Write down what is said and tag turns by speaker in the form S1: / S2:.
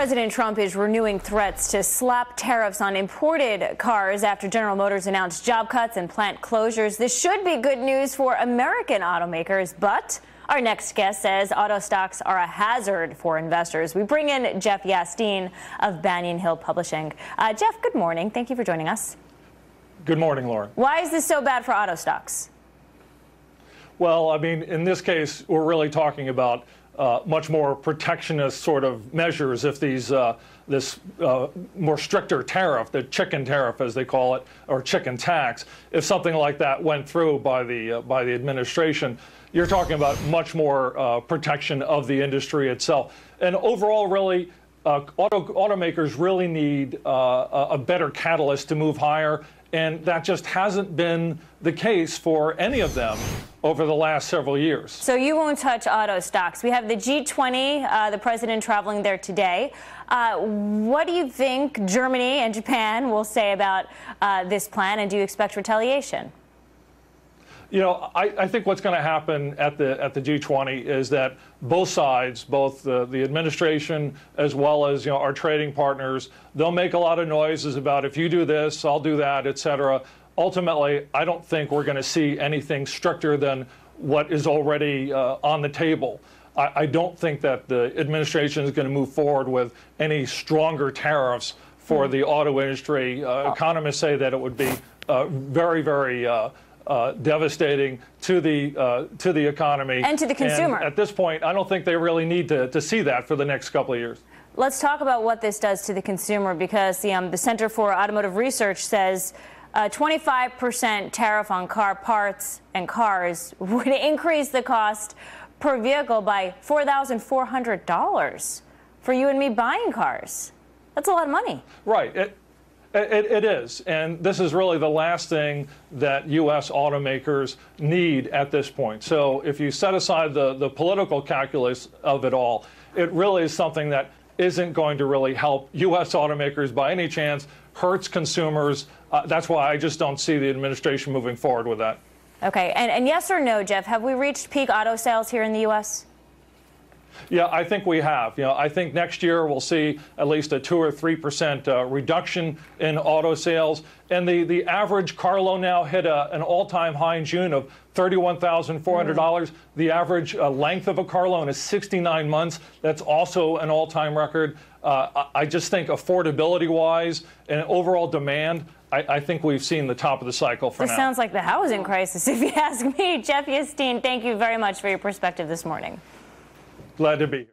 S1: President Trump is renewing threats to slap tariffs on imported cars after General Motors announced job cuts and plant closures. This should be good news for American automakers, but our next guest says auto stocks are a hazard for investors. We bring in Jeff Yastine of Banyan Hill Publishing. Jeff, good morning. Thank you for joining us.
S2: Good morning, Lauren.
S1: Why is this so bad for auto stocks?
S2: Well, I mean, in this case, we're really talking about much more protectionist sort of measures if these this more stricter tariff, the chicken tariff as they call it, or chicken tax, if something like that went through by the administration, you're talking about much more protection of the industry itself. And overall, really, automakers really need a better catalyst to move higher, and that just hasn't been the case for any of them over the last several years. So
S1: you won't touch auto stocks. We have the G20, the president traveling there today. What do you think Germany and Japan will say about this plan, and do you expect retaliation?
S2: You know, I think what's going to happen at the G20 is that both sides, both the administration as well as our trading partners, they'll make a lot of noises about if you do this, I'll do that, et cetera. Ultimately, I don't think we're going to see anything stricter than what is already on the table. I don't think that the administration is going to move forward with any stronger tariffs for the auto industry. Economists say that it would be very, very devastating to the economy
S1: and to the consumer.
S2: And at this point, I don't think they really need to see that for the next couple of years.
S1: Let's talk about what this does to the consumer, because the Center for Automotive Research says 25% tariff on car parts and cars would increase the cost per vehicle by $4,400 for you and me buying cars. That's a lot of money.
S2: Right. It is, and this is really the last thing that U.S. automakers need at this point. So if you set aside the political calculus of it all, it really is something that isn't going to really help U.S. automakers by any chance, hurts consumers. That's why I just don't see the administration moving forward with that.
S1: Okay, and yes or no, Jeff, have we reached peak auto sales here in the U.S.?
S2: Yeah, I think we have. I think next year we'll see at least a 2 or 3% reduction in auto sales. And the average car loan now hit an all-time high in June of $31,400. The average length of a car loan is 69 months. That's also an all-time record. I just think affordability-wise and overall demand, I think we've seen the top of the cycle for now.
S1: This sounds like the housing crisis, if you ask me. Jeff Yastine, thank you very much for your perspective this morning.
S2: Glad to be here.